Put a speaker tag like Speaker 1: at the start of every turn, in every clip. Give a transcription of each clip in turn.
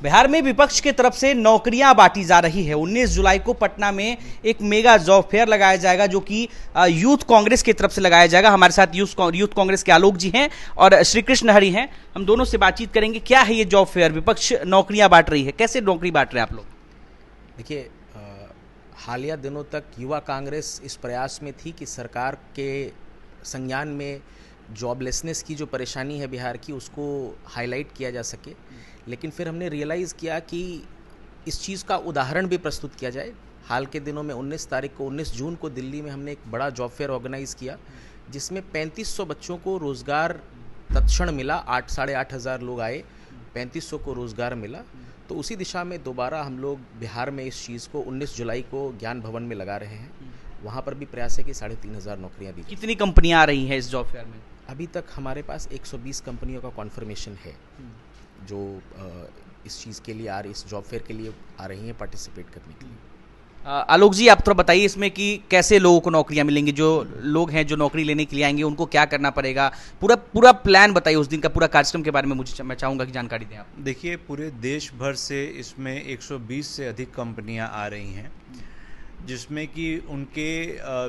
Speaker 1: बिहार में विपक्ष की तरफ से नौकरियां बांटी जा रही है। 19 जुलाई को पटना में एक मेगा जॉब फेयर लगाया जाएगा जो कि यूथ कांग्रेस की तरफ से लगाया जाएगा। हमारे साथ यूथ कांग्रेस के आलोक जी हैं और श्री कृष्ण हरि हैं। हम दोनों से बातचीत करेंगे। क्या है ये जॉब फेयर? विपक्ष नौकरियां बांट रही है, कैसे नौकरी बांट रहे हैं आप लोग?
Speaker 2: देखिए, हालिया दिनों तक युवा कांग्रेस इस प्रयास में थी कि सरकार के संज्ञान में जॉबलेसनेस की जो परेशानी है बिहार की उसको हाईलाइट किया जा सके, लेकिन फिर हमने रियलाइज़ किया कि इस चीज़ का उदाहरण भी प्रस्तुत किया जाए। हाल के दिनों में 19 जून को दिल्ली में हमने एक बड़ा जॉब फेयर ऑर्गेनाइज़ किया जिसमें 3500 बच्चों को रोज़गार तत्क्षण मिला। 8,500 लोग आए, 3500 को रोज़गार मिला। तो उसी दिशा में दोबारा हम लोग बिहार में इस चीज़ को 19 जुलाई को ज्ञान भवन में लगा रहे हैं। वहाँ पर भी प्रयास है कि 3,500 नौकरियाँ दी।
Speaker 1: कितनी कंपनियां आ रही हैं इस जॉब फेयर में?
Speaker 2: अभी तक हमारे पास 120 कंपनियों का कॉन्फर्मेशन है जो इस चीज़ के लिए इस जॉब फेयर के लिए आ रही हैं पार्टिसिपेट करने के लिए।
Speaker 1: आलोक जी, आप थोड़ा बताइए इसमें कि कैसे लोगों को नौकरियां मिलेंगी? जो लोग हैं जो नौकरी लेने के लिए आएंगे उनको क्या करना पड़ेगा? पूरा प्लान बताइए, उस दिन का पूरा कार्यक्रम के बारे में मैं चाहूँगा कि जानकारी दें आप।
Speaker 3: देखिए, पूरे देश भर से इसमें 120 से अधिक कंपनियां आ रही हैं जिसमें कि उनके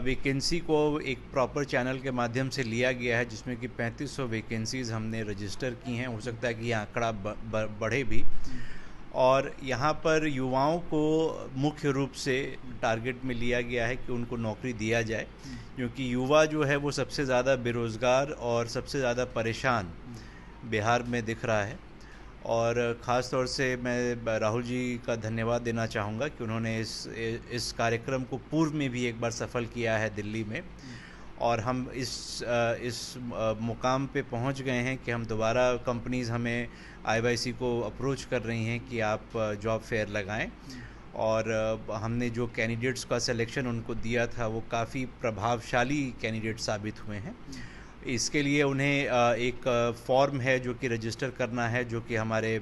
Speaker 3: वैकेंसी को एक प्रॉपर चैनल के माध्यम से लिया गया है जिसमें कि 3500 वैकेंसीज़ हमने रजिस्टर की हैं। हो सकता है कि ये आंकड़ा बढ़े भी। और यहाँ पर युवाओं को मुख्य रूप से टारगेट में लिया गया है कि उनको नौकरी दिया जाए, क्योंकि युवा जो है वो सबसे ज़्यादा बेरोज़गार और सबसे ज़्यादा परेशान बिहार में दिख रहा है। और ख़ास तौर से मैं राहुल जी का धन्यवाद देना चाहूँगा कि उन्होंने इस कार्यक्रम को पूर्व में भी एक बार सफल किया है दिल्ली में, और हम इस मुकाम पे पहुँच गए हैं कि हम दोबारा कंपनीज़ हमें IYC को अप्रोच कर रही हैं कि आप जॉब फेयर लगाएं। और हमने जो कैंडिडेट्स का सिलेक्शन उनको दिया था वो काफ़ी प्रभावशाली कैंडिडेट साबित हुए हैं। इसके लिए उन्हें एक फॉर्म है जो कि रजिस्टर करना है, जो कि हमारे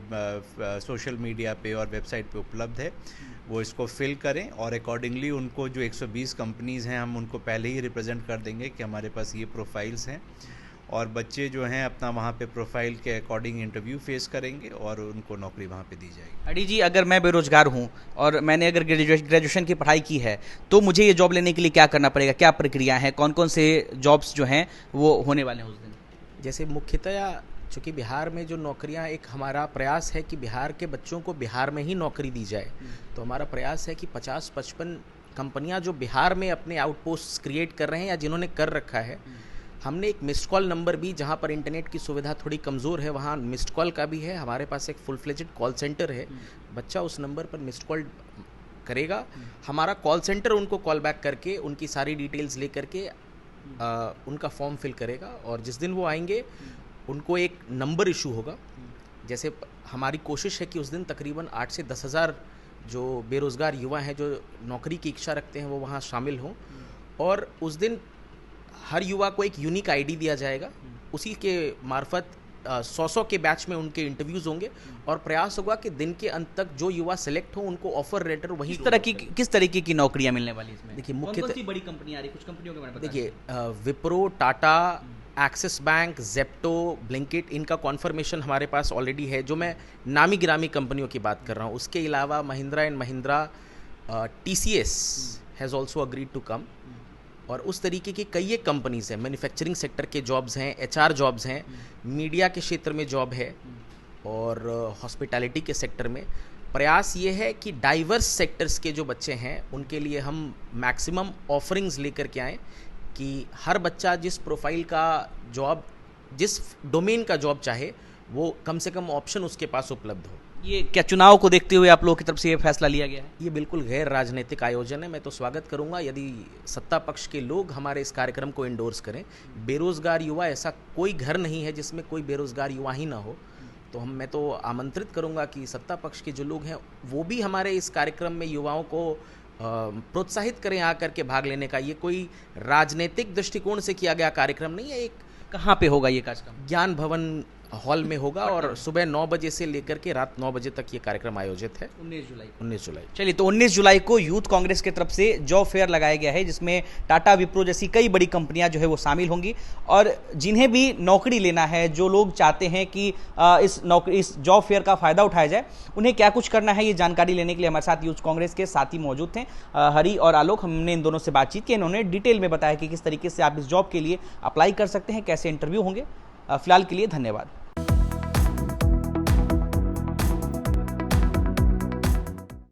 Speaker 3: सोशल मीडिया पे और वेबसाइट पे उपलब्ध है। वो इसको फिल करें और अकॉर्डिंगली उनको जो 120 कंपनीज़ हैं हम उनको पहले ही रिप्रेजेंट कर देंगे कि हमारे पास ये प्रोफाइल्स हैं, और बच्चे जो हैं अपना वहाँ पे प्रोफाइल के अकॉर्डिंग इंटरव्यू फेस करेंगे और उनको नौकरी वहाँ पे दी जाएगी।
Speaker 1: हरि जी, अगर मैं बेरोजगार हूँ और मैंने अगर ग्रेजुएशन की पढ़ाई की है तो मुझे ये जॉब लेने के लिए क्या करना पड़ेगा? क्या प्रक्रिया है? कौन कौन से जॉब्स जो हैं वो होने वाले हैं उस दिन?
Speaker 2: जैसे मुख्यतया चूँकि बिहार में जो नौकरियां, एक हमारा प्रयास है कि बिहार के बच्चों को बिहार में ही नौकरी दी जाए। तो हमारा प्रयास है कि 50-55 कंपनियां जो बिहार में अपने आउटपोस्ट क्रिएट कर रहे हैं या जिन्होंने कर रखा है, हमने एक मिस्ड कॉल नंबर भी, जहां पर इंटरनेट की सुविधा थोड़ी कमज़ोर है वहां मिस्ड कॉल का भी है। हमारे पास एक फुल फ्लेजेड कॉल सेंटर है। बच्चा उस नंबर पर मिस्ड कॉल करेगा, हमारा कॉल सेंटर उनको कॉल बैक करके उनकी सारी डिटेल्स ले करके उनका फॉर्म फिल करेगा, और जिस दिन वो आएंगे उनको एक नंबर इशू होगा। जैसे हमारी कोशिश है कि उस दिन तकरीबन 8 से 10 हज़ार जो बेरोज़गार युवा हैं जो नौकरी की इच्छा रखते हैं वो वहाँ शामिल हों, और उस दिन हर युवा को एक यूनिक आईडी दिया जाएगा। उसी के मार्फत 100 के बैच में उनके इंटरव्यूज़ होंगे, और प्रयास होगा कि दिन के अंत तक जो युवा सेलेक्ट हो उनको ऑफर लेटर वही।
Speaker 1: किस तरीके की नौकरियां मिलने वाली इसमें?
Speaker 2: देखिए,
Speaker 1: मुख्य बड़ी कंपनियां आ रही, कुछ कंपनियों के बारे में
Speaker 2: देखिए, Wipro, Tata, axis bank, Zepto, Blinkit, इनका कॉन्फर्मेशन हमारे पास ऑलरेडी है, जो मैं नामी गिरामी कंपनियों की बात कर रहा हूँ। उसके अलावा Mahindra and Mahindra, TCS has also agreed to come, और उस तरीके की कई एक कंपनीज़ हैं। मैन्युफैक्चरिंग सेक्टर के जॉब्स हैं, HR जॉब्स हैं, मीडिया के क्षेत्र में जॉब है, और हॉस्पिटैलिटी के सेक्टर में। प्रयास ये है कि डाइवर्स सेक्टर्स के जो बच्चे हैं उनके लिए हम मैक्सिमम ऑफरिंग्स लेकर के आएँ कि हर बच्चा जिस प्रोफाइल का जॉब, जिस डोमेन का जॉब चाहे, वो कम से कम ऑप्शन उसके पास उपलब्ध हो।
Speaker 1: ये क्या चुनाव को देखते हुए आप लोगों की तरफ से ये फैसला लिया गया है?
Speaker 2: ये बिल्कुल गैर राजनीतिक आयोजन है। मैं तो स्वागत करूंगा यदि सत्ता पक्ष के लोग हमारे इस कार्यक्रम को इंडोर्स करें। बेरोजगार युवा, ऐसा कोई घर नहीं है जिसमें कोई बेरोजगार युवा ही ना हो। तो मैं तो आमंत्रित करूंगा कि सत्ता पक्ष के जो लोग हैं वो भी हमारे इस कार्यक्रम में युवाओं को प्रोत्साहित करें आकर के भाग लेने का। ये कोई राजनीतिक दृष्टिकोण से किया गया कार्यक्रम नहीं है। एक
Speaker 1: कहाँ पे होगा ये कार्यक्रम?
Speaker 2: ज्ञान भवन हॉल में होगा और सुबह 9 बजे से लेकर के रात 9 बजे तक ये कार्यक्रम आयोजित है।
Speaker 1: 19 जुलाई
Speaker 2: 19 जुलाई।
Speaker 1: चलिए, तो 19 जुलाई को यूथ कांग्रेस की तरफ से जॉब फेयर लगाया गया है, जिसमें टाटा, विप्रो जैसी कई बड़ी कंपनियां जो है वो शामिल होंगी। और जिन्हें भी नौकरी लेना है, जो लोग चाहते हैं कि इस जॉब फेयर का फायदा उठाया जाए, उन्हें क्या कुछ करना है, ये जानकारी लेने के लिए हमारे साथ यूथ कांग्रेस के साथी मौजूद थे, हरि और आलोक। हमने इन दोनों से बातचीत की, इन्होंने डिटेल में बताया कि किस तरीके से आप इस जॉब के लिए अप्लाई कर सकते हैं, कैसे इंटरव्यू होंगे। फिलहाल के लिए धन्यवाद।